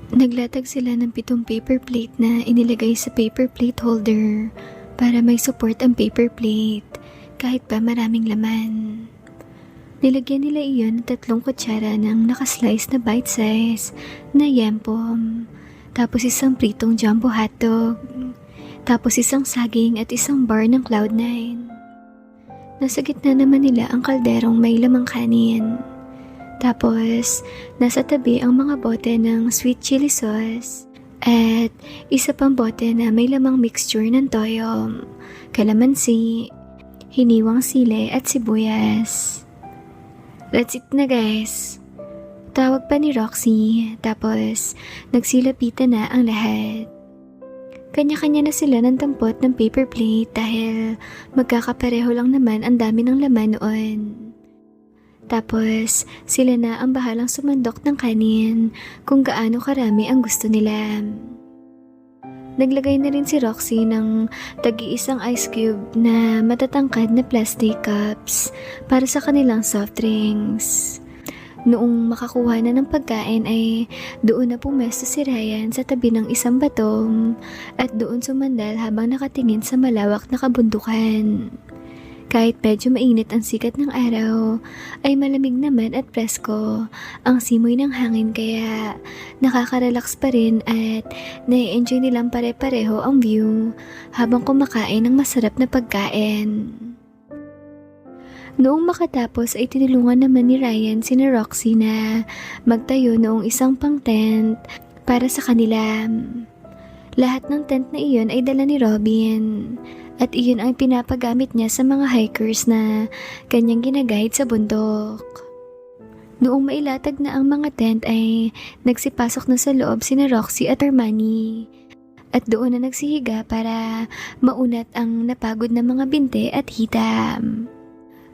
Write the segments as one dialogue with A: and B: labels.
A: Naglatag sila ng 7 paper plate na inilagay sa paper plate holder para may support ang paper plate kahit pa maraming laman. Nilagyan nila iyon ng 3 kutsara ng nakaslice na bite size na yempom, tapos isang pritong jumbo hotdog, tapos isang saging at isang bar ng Cloud9. Nasa gitna naman nila ang kalderong may lamang kanin. Tapos, nasa tabi ang mga bote ng sweet chili sauce at isa pang bote na may lamang mixture ng toyo, kalamansi, hiniwang sili at sibuyas. That's it na guys. Tawag pa ni Roxy, tapos nagsilapitan na ang lahat. Kanya-kanya na sila ng tampot ng paper plate dahil magkakapareho lang naman ang dami ng laman noon. Tapos, sila na ang bahalang sumandok ng kanin kung gaano karami ang gusto nila. Naglagay na rin si Roxy ng tagi-isang ice cube na matatangkad na plastic cups para sa kanilang soft drinks. Noong makakuha na ng pagkain ay doon na pumesto si Ryan sa tabi ng isang bato at doon sumandal habang nakatingin sa malawak na kabundukan. Kahit medyo mainit ang sikat ng araw, ay malamig naman at presko ang simoy ng hangin kaya nakaka-relax pa rin at nai-enjoy nilang pare-pareho ang view habang kumakain ng masarap na pagkain. Noong makatapos ay tinulungan naman ni Ryan sina Roxy na magtayo noong isang pang tent para sa kanila. Lahat ng tent na iyon ay dala ni Robin. At iyon ang pinapagamit niya sa mga hikers na kanyang ginagayad sa bundok. Noong mailatag na ang mga tent ay nagsipasok na sa loob sina Roxy at Armani. At doon na nagsihiga para maunat ang napagod na mga binte at hitam.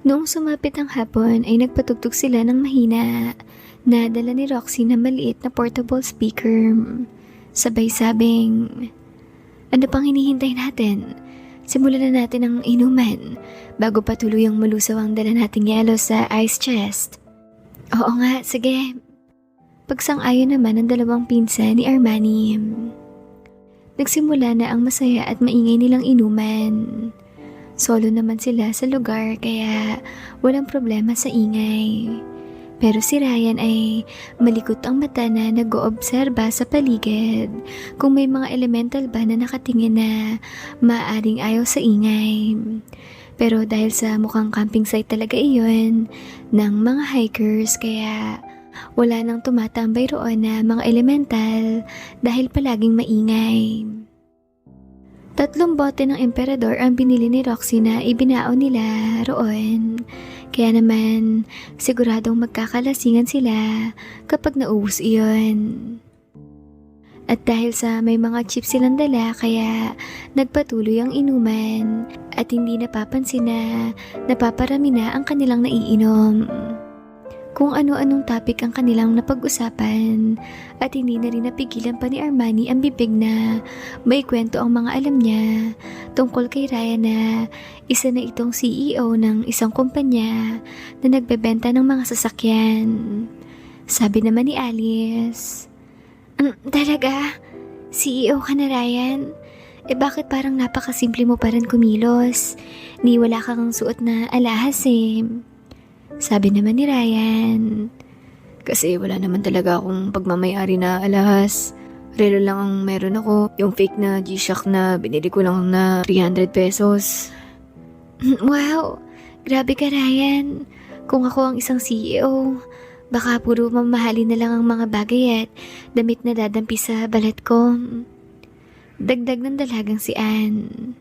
A: Noong sumapit ang hapon ay nagpatugtog sila ng mahina na dala ni Roxy na maliit na portable speaker. Sabay sabing, "Ano pang hinihintay natin? Simulan na natin ang inuman bago pa tuluyang malusaw ang dala nating yelo sa ice chest." "Oo nga, sige." Pagsang-ayon naman ang dalawang pinsan ni Armani. Nagsimula na ang masaya at maingay nilang inuman. Solo naman sila sa lugar kaya walang problema sa ingay. Pero si Ryan ay malikot ang mata na nag-oobserba sa paligid kung may mga elemental ba na nakatingin na maaaring ayaw sa ingay. Pero dahil sa mukhang camping site talaga iyon ng mga hikers kaya wala nang tumatambay roon na mga elemental dahil palaging maingay. 3 bote ng emperador ang binili ni Roxy na ibinao nila roon. Kaya naman, siguradong magkakalasingan sila kapag naubos iyon. At dahil sa may mga chips silang dala, kaya nagpatuloy ang inuman at hindi napapansin na napaparami na ang kanilang naiinom. Kung ano-anong topic ang kanilang napag-usapan at hindi na rin napigilan pa ni Armani ang bibig na may kwento ang mga alam niya tungkol kay Ryan na isa na itong CEO ng isang kumpanya na nagbebenta ng mga sasakyan. Sabi naman ni Alice, "Talaga? CEO ka na, Ryan? Bakit parang napakasimple mo pa rin kumilos? Ni wala kang suot na alahas eh." Sabi naman ni Ryan,
B: "Kasi wala naman talaga akong pagmamayari na alahas. Relo lang ang meron ako. Yung fake na G-Shock na binili ko lang na 300 pesos.
A: "Wow, grabe ka Ryan. Kung ako ang isang CEO, baka puro mamahalin na lang ang mga bagay at damit na dadampi sa balat ko." Dagdag ng dalagang si Ann.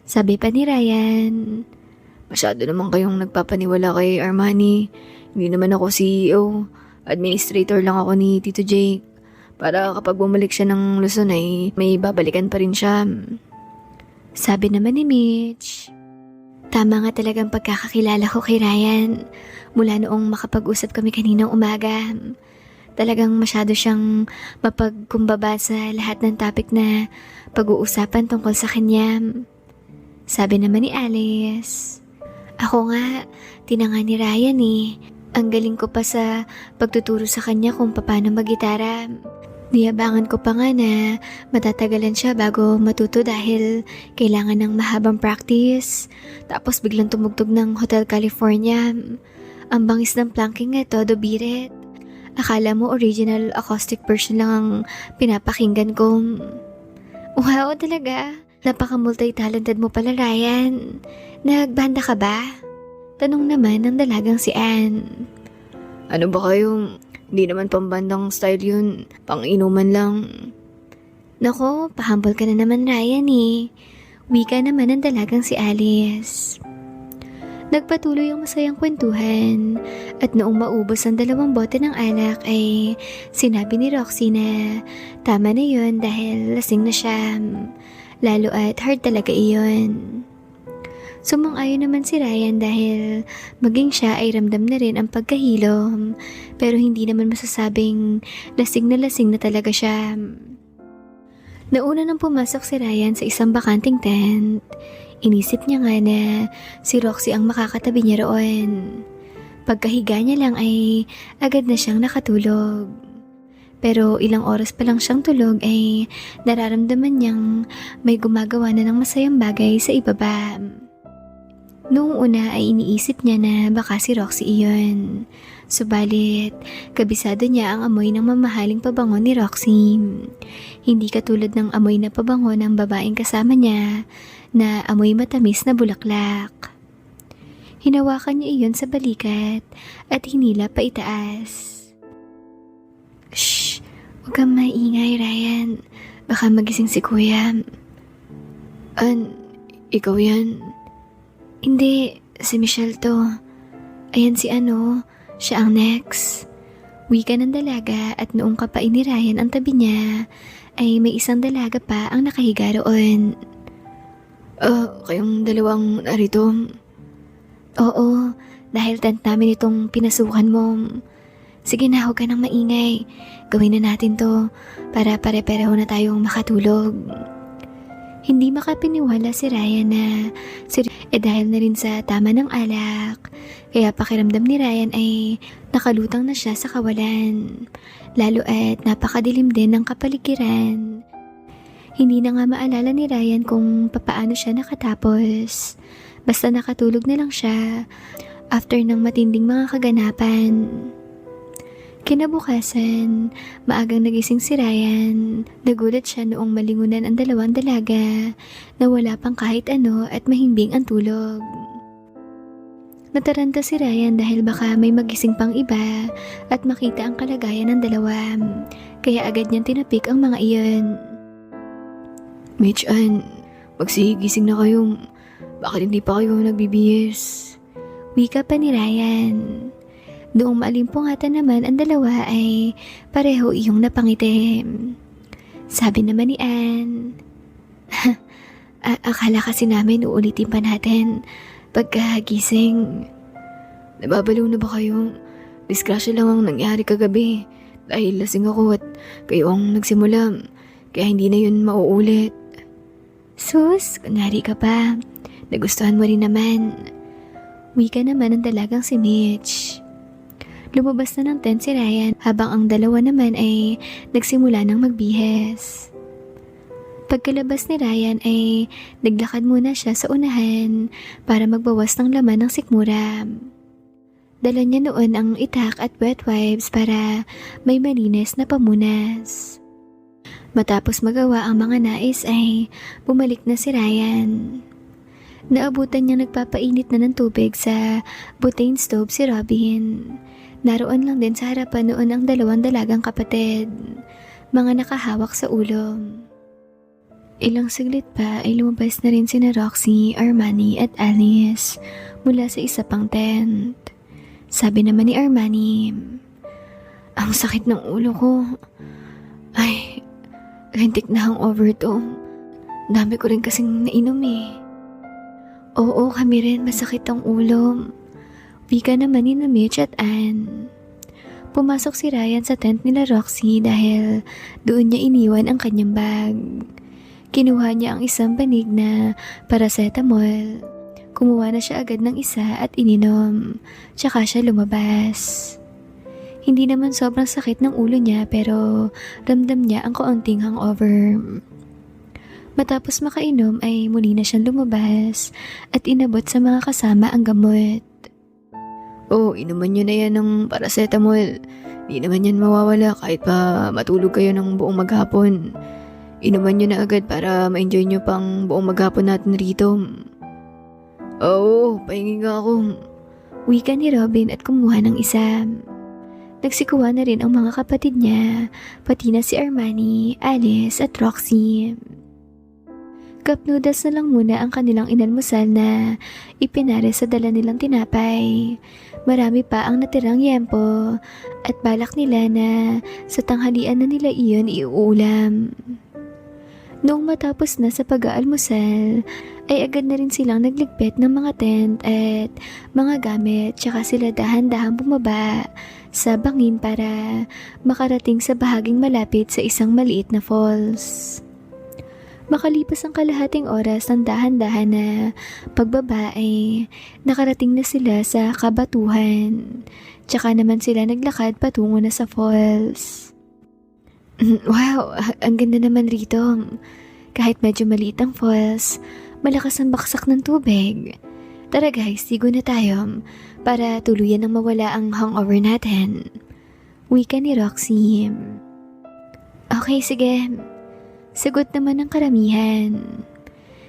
A: Sabi pa ni Ryan,
B: Masyado naman kayong nagpapaniwala kay Armani. Hindi naman ako CEO. Administrator lang ako ni Tito Jake. Para kapag bumalik siya ng Luzon ay may babalikan pa rin siya."
A: Sabi naman ni Mitch, "Tama nga talagang pagkakakilala ko kay Ryan. Mula noong makapag-usap kami kaninang umaga, talagang masyado siyang mapagkumbaba sa lahat ng topic na pag-uusapan tungkol sa kanya." Sabi naman ni Alice, "Ako nga, tinanga ni Ryan eh. Ang galing ko pa sa pagtuturo sa kanya kung paano mag-gitara. Niyabangan ko pa nga na matatagalan siya bago matuto dahil kailangan ng mahabang practice. Tapos biglang tumugtog ng Hotel California. Ang bangis ng planking nga todo birit. Akala mo original acoustic version lang ang pinapakinggan ko. Wow, talaga. Napaka-multi-talented mo pala, Ryan. Nagbanda ka ba? Tanong naman ng dalagang si Anne.
B: Ano ba kayo? Hindi naman pambandang style yun. Pang-inuman lang.
A: Nako, pahambol ka na naman, Ryan eh. Wika naman ng dalagang si Alice. Nagpatuloy ang masayang kwentuhan at noong maubos ang 2 bote ng alak ay sinabi ni Roxy na tama na yun dahil lasing na siya. Lalo at hard talaga iyon. Sumang-ayon naman si Ryan dahil maging siya ay ramdam na rin ang pagkahilom pero hindi naman masasabing lasing na talaga siya. Nauna nang pumasok si Ryan sa isang bakanting tent. Inisip niya nga na si Roxy ang makakatabi niya roon. Pagkahiga niya lang ay agad na siyang nakatulog. Pero ilang oras pa lang siyang tulog ay nararamdaman niyang may gumagawa na ng masayang bagay sa ibaba. Noong una ay iniisip niya na baka si Roxy iyon. Subalit, kabisado niya ang amoy ng mamahaling pabango ni Roxy. Hindi katulad ng amoy na pabango ng babaeng kasama niya na amoy matamis na bulaklak. Hinawakan niya iyon sa balikat at hinila pa itaas. Shh! Huwag kang maingay, Ryan. Baka magising si Kuya.
B: Ikaw yan?
A: Hindi, si Michelle to. Ayan si siya ang next. Wika ng dalaga at noong kapain ni Ryan ang tabi niya, ay may isang dalaga pa ang nakahiga roon.
B: Kayong dalawang narito?
A: Oo, dahil tent namin itong pinasukan mo. Sige na, huwag ka nang maingay. Gawin na natin to para pare-pareho na tayong makatulog. Hindi makapiniwala si Ryan na dahil na rin sa tama ng alak. Kaya pakiramdam ni Ryan ay nakalutang na siya sa kawalan. Lalo at napakadilim din ng kapaligiran. Hindi na nga maalala ni Ryan kung papaano siya nakatapos. Basta nakatulog na lang siya after ng matinding mga kaganapan. Kinabukasan, maagang nagising si Ryan. Nagulat siya noong malingunan ang 2 dalaga na wala pang kahit ano at mahimbing ang tulog. Nataranta si Ryan dahil baka may magising pang iba at makita ang kalagayan ng 2. Kaya agad niyang tinapik ang mga iyon.
B: Mitch, Ann, magsigising na kayo. Bakit hindi pa kayo nagbibihis?
A: Wika pa ni Ryan. Doong maalimpungatan naman ang 2 ay pareho iyong napangitim. Sabi naman ni Anne, akala kasi namin uulitin pa natin pagkagising.
B: Nababaliw na ba kayo? Disgrasya lang ang nangyari kagabi dahil lasing ako at kayo ang nagsimula. Kaya hindi na yun mauulit.
A: Sus, kunwari ka pa. Nagustuhan mo rin naman. Wika naman ang dalagang si Mitch. Lumabas na ng tent si Ryan habang ang 2 naman ay nagsimula ng magbihes. Pagkalabas ni Ryan ay naglakad muna siya sa unahan para magbawas ng laman ng sikmura. Dala niya noon ang itak at wet wipes para may malinis na pamunas. Matapos magawa ang mga nais ay bumalik na si Ryan. Naabutan niyang nagpapainit na ng tubig sa butane stove si Robin. Naroon lang din sa harapan noon ang 2 dalagang kapatid, mga nakahawak sa ulo. Ilang saglit pa ay lumabas na rin sina Roxy, Armani at Alice mula sa isa pang tent. Sabi naman ni Armani, ang sakit ng ulo ko. Ay, lintik na hangover to. Dami ko rin kasing nainom eh. Oo, kami rin masakit ang ulo. Wika naman ni Mitch at Anne. Pumasok si Ryan sa tent nila Roxy dahil doon niya iniwan ang kanyang bag. Kinuha niya ang isang banig na paracetamol. Kumuha na siya agad ng isa at ininom. Tsaka siya lumabas. Hindi naman sobrang sakit ng ulo niya pero ramdam niya ang kaunting hangover. Matapos makainom ay muli na siyang lumabas at inabot sa mga kasama ang gamot.
B: Oh, inuman nyo na yan ng paracetamol. Di naman yan mawawala kahit pa matulog kayo ng buong maghapon. Inuman nyo na agad para ma-enjoy nyo pang buong maghapon natin rito. Oo, pahingi nga ako.
A: Wika ni Robin at kumuha ng isa. Nagsikuha na rin ang mga kapatid niya, pati na si Armani, Alice at Roxy. Cup noodles na lang muna ang kanilang inalmusal na ipinare sa dala nilang tinapay. Marami pa ang natirang yempo at balak nila na sa tanghalian na nila iyon iuulam. Noong matapos na sa pag-aalmusal, ay agad na rin silang nagligpit ng mga tent at mga gamit tsaka sila dahan-dahang bumaba sa bangin para makarating sa bahaging malapit sa isang maliit na falls. Makalipas ang kalahating oras ng dahan-dahan na pagbaba ay nakarating na sila sa kabatuhan. Tsaka naman sila naglakad patungo na sa falls. Wow, ang ganda naman rito. Kahit medyo maliit ang falls, malakas ang baksak ng tubig. Tara guys, sigo na tayo para tuluyan ng mawala ang hangover natin. Wika ni Roxy. Okay, sige. Sagot naman ng karamihan.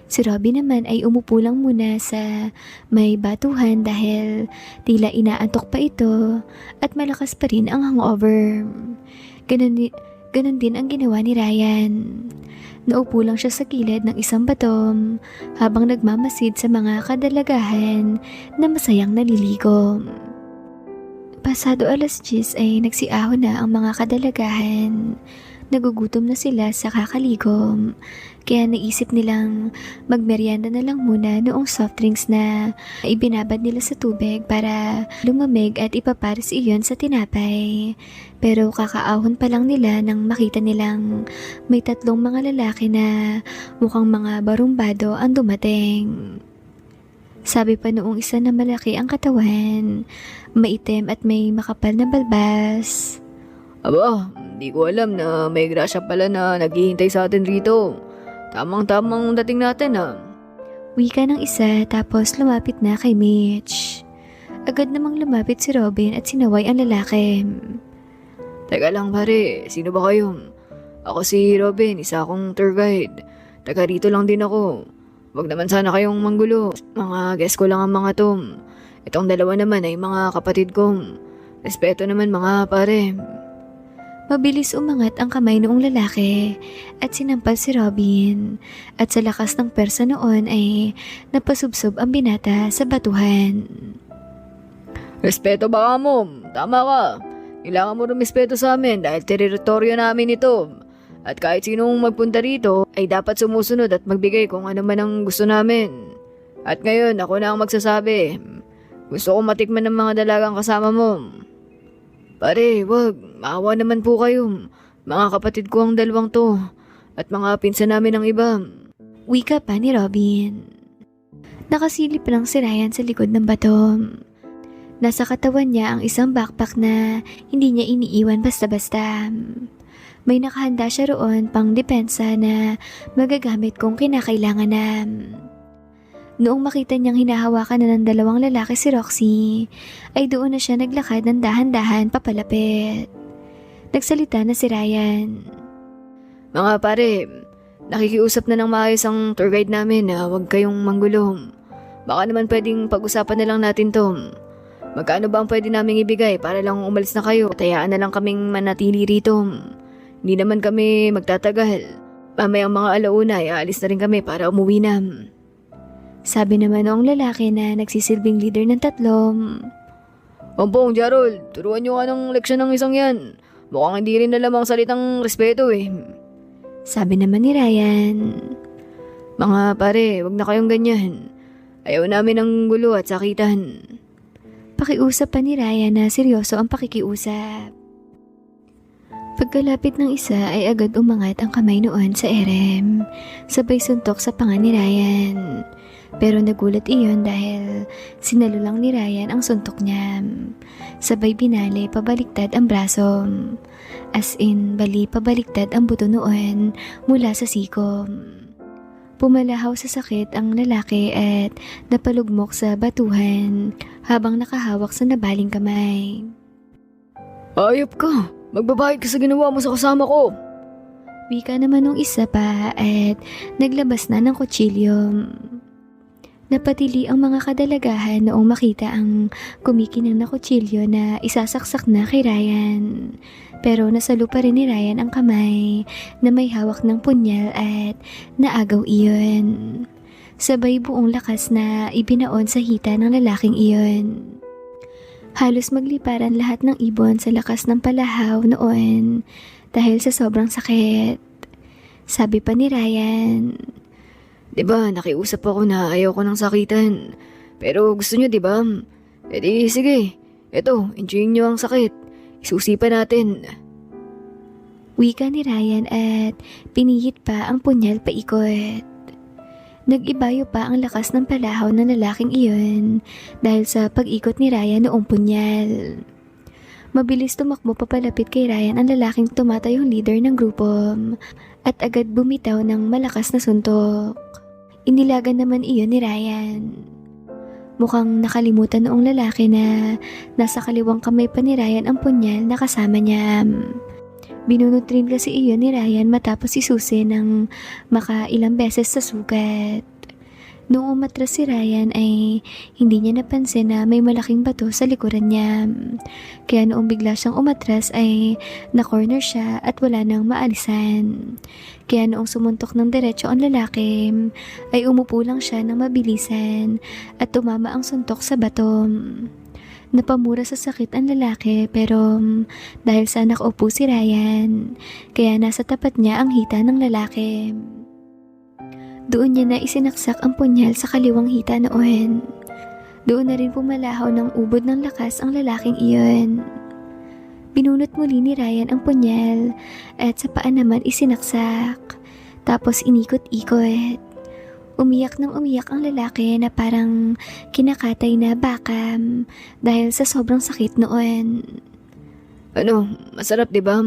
A: Si Robby naman ay umupo lang muna sa may batuhan dahil tila inaantok pa ito at malakas pa rin ang hangover. Ganun din ang ginawa ni Ryan. Naupo lang siya sa gilid ng isang bato habang nagmamasid sa mga kadalagahan na masayang naliligo. Pasado 10:00 ay nagsiahon na ang mga kadalagahan. Nagugutom na sila sa kakaligom, kaya naisip nilang magmeryenda na lang muna noong soft drinks na ibinabad nila sa tubig para lumamig at ipapares iyon sa tinapay. Pero kakaahon pa lang nila nang makita nilang may 3 mga lalaki na mukhang mga barumbado ang dumating. Sabi pa noong isa na malaki ang katawan, maitim at may makapal na balbas.
B: Aba, hindi ko alam na may grasya pala na naghihintay sa atin rito. Tamang-tamang dating natin
A: Wika ng isa tapos lumapit na kay Mitch. Agad namang lumapit si Robin at sinaway ang lalaki.
B: Teka lang pare, sino ba kayo? Ako si Robin, isa akong tour guide. Taga rito lang din ako. Wag naman sana kayong manggulo. Mga guest ko lang ang mga to. Itong dalawa naman ay mga kapatid kong. Respeto naman mga pare.
A: Mabilis umangat ang kamay noong lalaki at sinampal si Robin at sa lakas ng persa noon ay napasubsob ang binata sa batuhan.
B: Respeto ba ka mo? Tama ka. Kailangan mo rumispeto sa amin dahil teritoryo namin ito. At kahit sinong magpunta rito ay dapat sumusunod at magbigay kung ano man ang gusto namin. At ngayon ako na ang magsasabi. Gusto kong matikman ng mga dalagang kasama mo. Pare, wag. Maawa naman po kayo. Mga kapatid ko ang dalawang to. At mga pinsan namin ang iba.
A: Wika pa ni Robin. Nakasilip lang si Ryan sa likod ng bato. Nasa katawan niya ang isang backpack na hindi niya iniiwan basta-basta. May nakahanda siya roon pang depensa na magagamit kung kinakailangan na. Noong makita niyang hinahawakan na ng 2 lalaki si Roxy, ay doon na siya naglakad ng dahan-dahan papalapit. Nagsalita na si Ryan.
B: Mga pare, nakikiusap na ng maayos ang tour guide namin na huwag kayong manggulo. Baka naman pwedeng pag-usapan na lang natin to. Magkano ba ang pwede naming ibigay para lang umalis na kayo? Tayaan na lang kaming manatili rito. Hindi naman kami magtatagal. Mamayang mga alauna ay aalis na rin kami para umuwi na.
A: Sabi naman noong lalaki na nagsisilbing leader ng 3.
B: Ompong, Jarol, turuan nyo nga ng leksyon ng isang yan. Mukhang hindi rin alam ang salitang respeto
A: Sabi naman ni Ryan.
B: Mga pare, wag na kayong ganyan. Ayaw namin ng gulo at sakitan.
A: Pakiusap pa ni Ryan na seryoso ang pakikiusap. Pagkalapit ng isa ay agad umangat ang kamay noon sa erem. Sabay suntok sa panga ni Ryan. Pero nagulat iyon dahil sinalo lang ni Ryan ang suntok niya. Sabay binali pabaliktad ang braso. As in, bali pabaliktad ang buto noon mula sa siko. Pumalahaw sa sakit ang lalaki at napalugmok sa batuhan habang nakahawak sa nabaling kamay.
B: Ayop ka! Magbabayad ka sa ginawa mo sa kasama ko!
A: Wika naman nung isa pa at naglabas na ng kutsilyo. Napatili ang mga kadalagahan noong makita ang kumikinang na kutsilyo na isasaksak na kay Ryan. Pero nasalo pa rin ni Ryan ang kamay na may hawak ng punyal at naagaw iyon. Sabay buong lakas na ibinaon sa hita ng lalaking iyon. Halos magliparan lahat ng ibon sa lakas ng palahaw noon dahil sa sobrang sakit. Sabi pa ni Ryan,
B: Diba, nakiusap ako na ayaw ko ng sakitan. Pero gusto nyo, diba? E di, sige. Eto, enjoyin nyo ang sakit. Isusi pa natin.
A: Wika ni Ryan at pinihit pa ang punyal paikot. Nag-ibayo pa ang lakas ng palahaw ng lalaking iyon dahil sa pag-ikot ni Ryan noong punyal. Mabilis tumakbo papalapit kay Ryan ang lalaking tumatayong leader ng grupo at agad bumitaw ng malakas na suntok. Inilagan naman iyon ni Ryan. Mukhang nakalimutan noong lalaki na nasa kaliwang kamay pa ni Ryan ang punyal na kasama niya. Binunot rin kasi iyon ni Ryan matapos isusi ng makailang beses sa sugat. Noong umatras si Ryan ay hindi niya napansin na may malaking bato sa likuran niya. Kaya noong bigla siyang umatras ay na-corner siya at wala nang maalisan. Kaya noong sumuntok ng diretso ang lalaki ay umupo lang siya ng mabilisan at tumama ang suntok sa bato. Napamura sa sakit ang lalaki pero dahil sa nakaupo si Ryan, kaya nasa tapat niya ang hita ng lalaki. Doon niya na isinaksak ang punyal sa kaliwang hita noon. Doon na rin pumalahaw ng ubod ng lakas ang lalaking iyon. Binunot muli ni Ryan ang punyal at sa paa naman isinaksak. Tapos inikot-ikot. Umiyak nang umiyak ang lalaki na parang kinakatay na bakam dahil sa sobrang sakit noon.
B: Ano, masarap diba?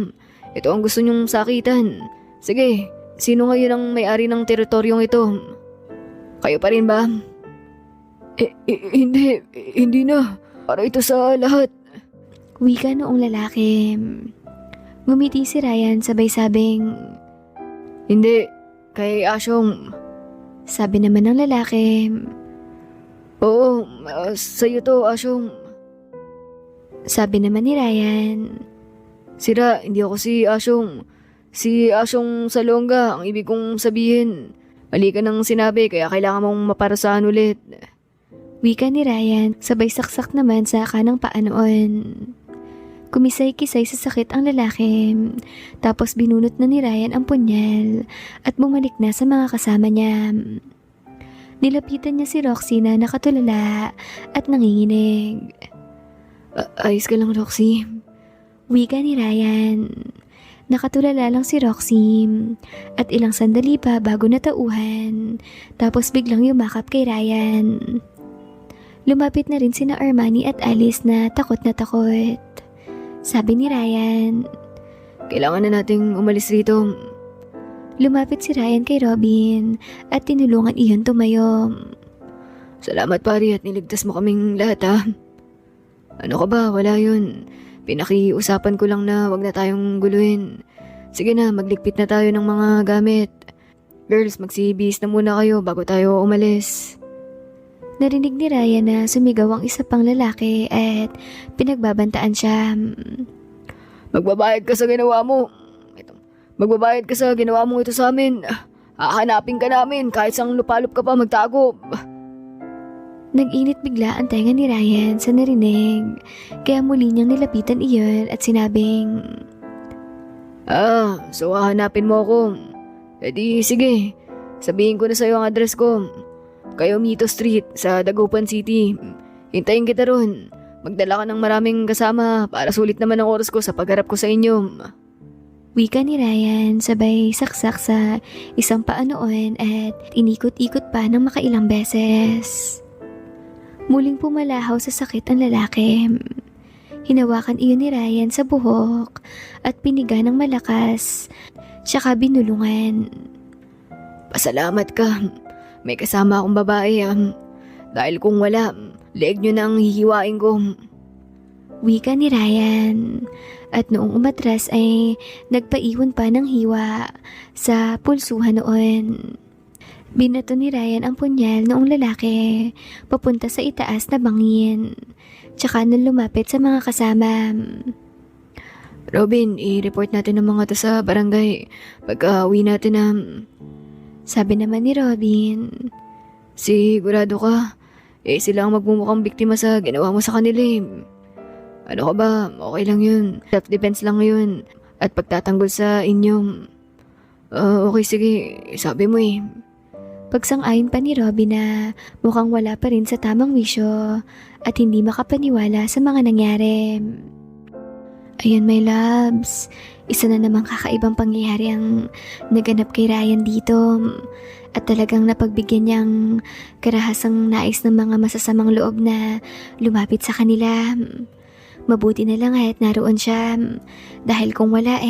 B: Ito ang gusto nyong sakitan. Sige, sino ngayon ang may-ari ng teritoryong ito? Kayo pa rin ba? Hindi na. Para ito sa lahat.
A: Wika noong lalaki. Ngumiti si Ryan sabay sabing,
B: Hindi, kay Asyong.
A: sabi naman ng lalaki.
B: Oo, sa'yo to, Asyong.
A: Sabi naman ni Ryan.
B: Sira, hindi ako si Asyong. Si Asyong Salonga, ang ibig kong sabihin. Mali ka nang sinabi, kaya kailangan mong maparasahan ulit.
A: Wika ni Ryan, sabay saksak naman sa kanang paa noon. Kumisay-kisay sa sakit ang lalaki, tapos binunot na ni Ryan ang punyal at bumalik na sa mga kasama niya. Nilapitan niya si Roxy na nakatulala at nanginginig.
B: Ayos ka lang, Roxy.
A: Wika ni Ryan. Nakatulala lang si Roxy at ilang sandali pa bago natauhan, tapos biglang yumakap kay Ryan. Lumapit na rin sina Armani at Alice na takot na takot. Sabi ni Ryan,
B: Kailangan na nating umalis rito.
A: lumapit si Ryan kay Robin at tinulungan iyon tumayo.
B: Salamat pare at niligtas mo kaming lahat ha. Ano ka ba? Wala yun. Pinakiusapan ko lang na wag na tayong guluhin. Sige na, magligpit na tayo ng mga gamit. Girls, magsibihis na muna kayo bago tayo umalis.
A: Narinig ni Ryan na sumigaw ang isa pang lalaki at pinagbabantaan siya.
B: Magbabayad ka sa ginawa mo. Magbabayad ka sa ginawa mo ito sa amin. Hahanapin ka namin kahit sang lupalop ka pa magtago.
A: Nag-init bigla ang tenga ni Ryan sa narinig, kaya muli niyang nilapitan iyon at sinabing,
B: So hahanapin mo ako. E di sige, sabihin ko na sa'yo ang address ko. Kayomito Street sa Dagupan City. Hintayin kita ron. Magdala ka ng maraming kasama para sulit naman ang oras ko sa pagharap ko sa inyo.
A: Wika ni Ryan sabay saksak sa isang paa noon at inikot-ikot pa ng makailang beses. Muling pumalahaw sa sakit ang lalaki. Hinawakan iyon ni Ryan sa buhok at piniga ng malakas, tsaka binulungan.
B: Pasalamat ka. May kasama akong babae. Dahil kung wala, leeg nyo na ang hihiwain ko.
A: Wika ni Ryan. At noong umatras ay nagpaiwan pa ng hiwa sa pulsuhan noon. Binato ni Ryan ang punyal noong lalaki papunta sa itaas na bangin. Tsaka nang lumapit sa mga kasama.
B: Robin, i-report natin ang mga to sa barangay. Pagka-uwi natin na...
A: Sabi naman ni Robin.
B: Sigurado ka. Sila ang magmumukhang biktima sa ginawa mo sa kanila. Ano ka ba? Okay lang yun. Self-defense lang yun. At pagtatanggol sa inyo. Okay, sige. Sabi mo
A: Pagsang-ayon pa ni Robin na mukhang wala pa rin sa tamang wisyo at hindi makapaniwala sa mga nangyari. Ayun, my loves. Isa na namang kakaibang pangyayari ang naganap kay Ryan dito. At talagang napagbigyan niyang karahasang nais ng mga masasamang loob na lumapit sa kanila. Mabuti na lang kahit naroon siya. Dahil kung wala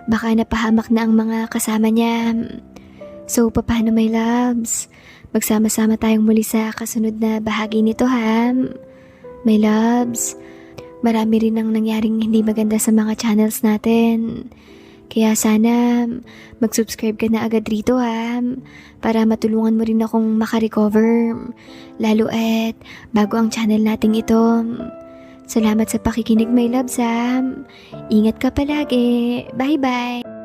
A: baka napahamak na ang mga kasama niya. So, paano my loves? Magsama-sama tayong muli sa kasunod na bahagi nito ha? My loves, marami rin ang nangyaring hindi maganda sa mga channels natin. Kaya sana mag-subscribe ka na agad rito ha? Para matulungan mo rin akong makarecover. Lalo at bago ang channel nating ito. Salamat sa pakikinig my loves ha? Ingat ka palagi. Bye-bye!